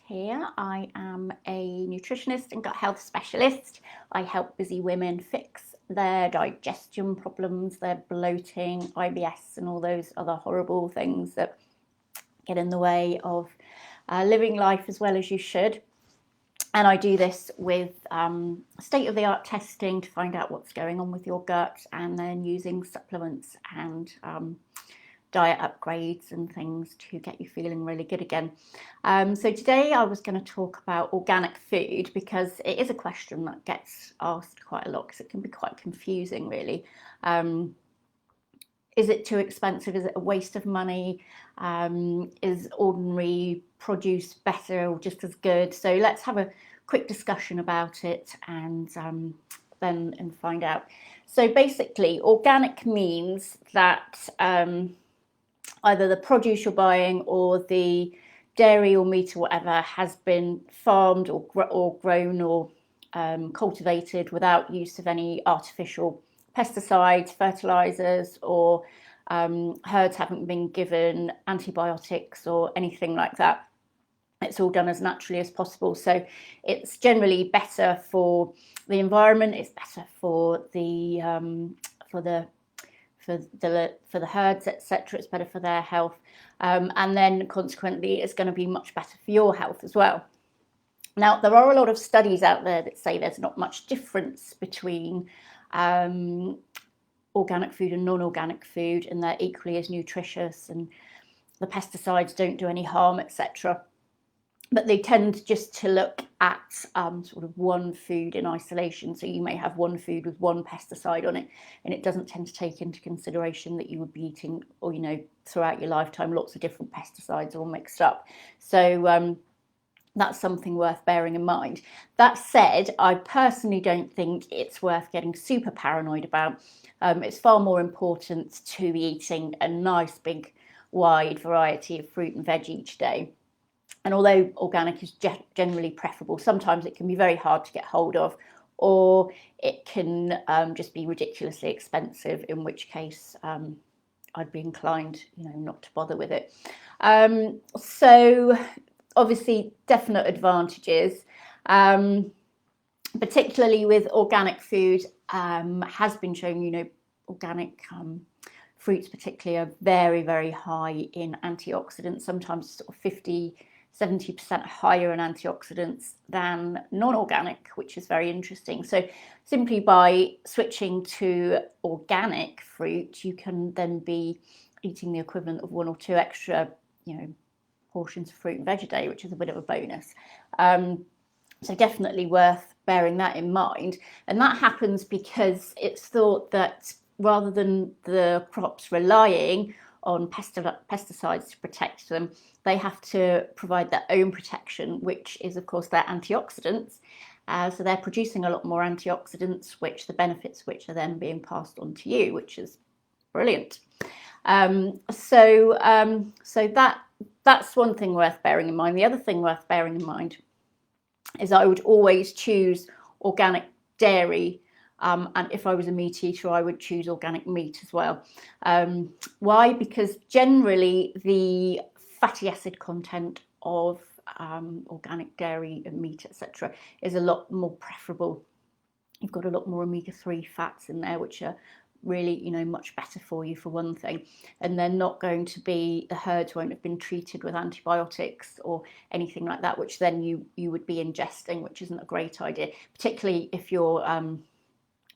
here. I am a nutritionist and gut health specialist. I help busy women fix their digestion problems, their bloating, IBS, and all those other horrible things that get in the way of living life as well as you should. And I do this with state-of-the-art testing to find out what's going on with your gut, and then using supplements and diet upgrades and things to get you feeling really good again. So today I was going to talk about organic food because it is a question that gets asked quite a lot because it can be quite confusing, really. Is it too expensive? Is it a waste of money? Is ordinary produce better or just as good? So let's have a quick discussion about it and find out. So basically, organic means that either the produce you're buying or the dairy or meat or whatever has been farmed or grown or cultivated without use of any artificial pesticides, fertilizers, or herds haven't been given antibiotics or anything like that. It's all done as naturally as possible. So it's generally better for the environment. It's better for the herds, etc. It's better for their health, and then consequently, it's going to be much better for your health as well. Now, there are a lot of studies out there that say there's not much difference between organic food and non-organic food, and they're equally as nutritious, and the pesticides don't do any harm, etc. But they tend just to look at sort of one food in isolation. So you may have one food with one pesticide on it, and it doesn't tend to take into consideration that you would be eating, or throughout your lifetime, lots of different pesticides all mixed up. So that's something worth bearing in mind. That said, I personally don't think it's worth getting super paranoid about. It's far more important to be eating a nice big wide variety of fruit and veg each day. And although organic is generally preferable, sometimes it can be very hard to get hold of, or it can just be ridiculously expensive, in which case I'd be inclined, not to bother with it. So obviously, definite advantages, particularly with organic food, has been shown, organic fruits particularly are very, very high in antioxidants, sometimes sort of 50-70% higher in antioxidants than non-organic, which is very interesting. So simply by switching to organic fruit, you can then be eating the equivalent of 1 or 2 extra, portions of fruit and veg a day, which is a bit of a bonus. So definitely worth bearing that in mind. And that happens because it's thought that rather than the crops relying on pesticides to protect them, they have to provide their own protection, which is, of course, their antioxidants. So they're producing a lot more antioxidants, which the benefits which are then being passed on to you, which is brilliant. So that's one thing worth bearing in mind. The other thing worth bearing in mind is I would always choose organic dairy. And if I was a meat eater, I would choose organic meat as well. Why? Because generally the fatty acid content of organic dairy and meat, etc., is a lot more preferable. You've got a lot more omega-3 fats in there, which are really, much better for you, for one thing. And they're not going to be, the herds won't have been treated with antibiotics or anything like that, which then you would be ingesting, which isn't a great idea, particularly if you're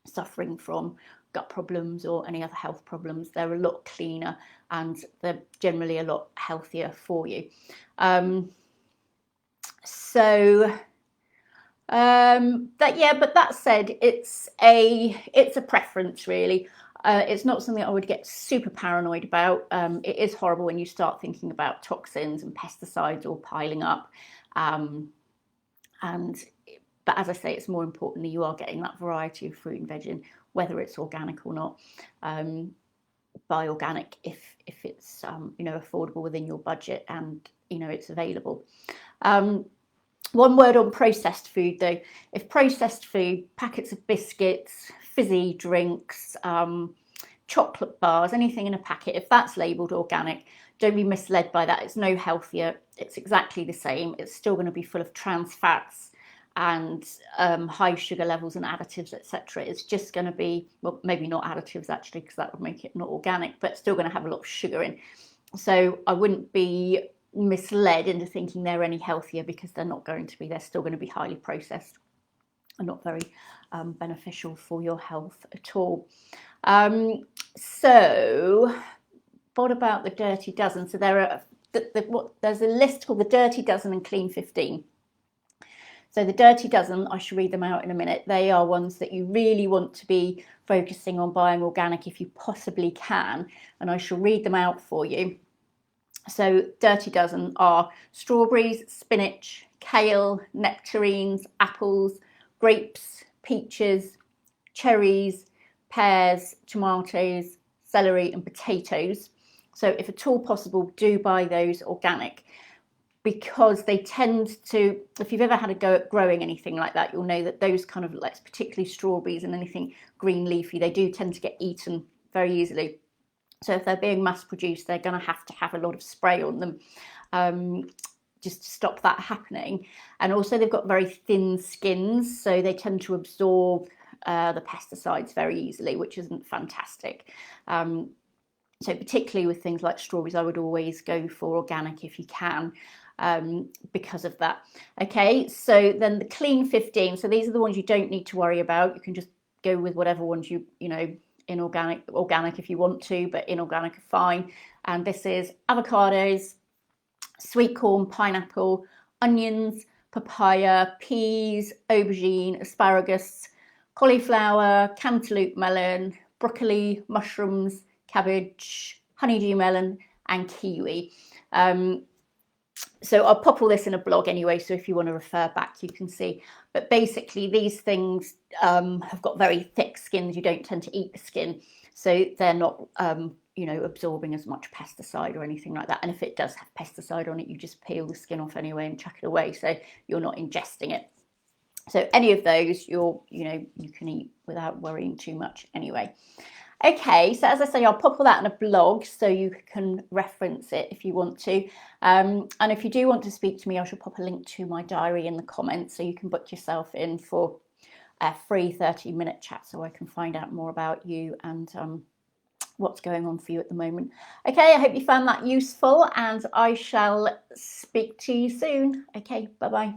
suffering from gut problems or any other health problems. They're a lot cleaner and they're generally a lot healthier for you. But that said, it's a preference, really. It's not something I would get super paranoid about. It is horrible when you start thinking about toxins and pesticides all piling up. But as I say, it's more important that you are getting that variety of fruit and veg in, whether it's organic or not. Buy organic if it's affordable within your budget and it's available. One word on processed food, though. If processed food, packets of biscuits, fizzy drinks, chocolate bars, anything in a packet, if that's labelled organic, don't be misled by that. It's no healthier. It's exactly the same. It's still going to be full of trans fats and high sugar levels and additives, etc. It's just going to be, well, maybe not additives actually, because that would make it not organic, but still going to have a lot of sugar in. So I wouldn't be misled into thinking they're any healthier, because they're not going to be. They're still going to be highly processed and not very beneficial for your health at all. So what about the Dirty Dozen? So there are there's a list called the Dirty Dozen and Clean 15. So the Dirty Dozen, I shall read them out in a minute. They are ones that you really want to be focusing on buying organic if you possibly can, and I shall read them out for you. So Dirty Dozen are strawberries, spinach, kale, nectarines, apples, grapes, peaches, cherries, pears, tomatoes, celery and potatoes. So if at all possible, do buy those organic, because they tend to, if you've ever had a go at growing anything like that, you'll know that those kind of, like particularly strawberries and anything green leafy, they do tend to get eaten very easily. So if they're being mass produced, they're going to have a lot of spray on them just to stop that happening. And also they've got very thin skins, so they tend to absorb the pesticides very easily, which isn't fantastic. So particularly with things like strawberries, I would always go for organic if you can, because of that. Okay, so then the Clean 15. So these are the ones you don't need to worry about. You can just go with whatever ones you know, organic if you want to, but inorganic are fine. And this is avocados, sweet corn, pineapple, onions, papaya, peas, aubergine, asparagus, cauliflower, cantaloupe melon, broccoli, mushrooms, cabbage, honeydew melon and kiwi. So I'll pop all this in a blog anyway, so if you want to refer back you can see. But basically these things have got very thick skins. You don't tend to eat the skin, so they're not you know, absorbing as much pesticide or anything like that. And if it does have pesticide on it, you just peel the skin off anyway and chuck it away, so you're not ingesting it. So any of those you can eat without worrying too much anyway. Okay, so as I say, I'll pop all that in a blog so you can reference it if you want to. And if you do want to speak to me, I shall pop a link to my diary in the comments, so you can book yourself in for a free 30-minute chat, so I can find out more about you and what's going on for you at the moment. Okay, I hope you found that useful, and I shall speak to you soon. Okay, bye-bye.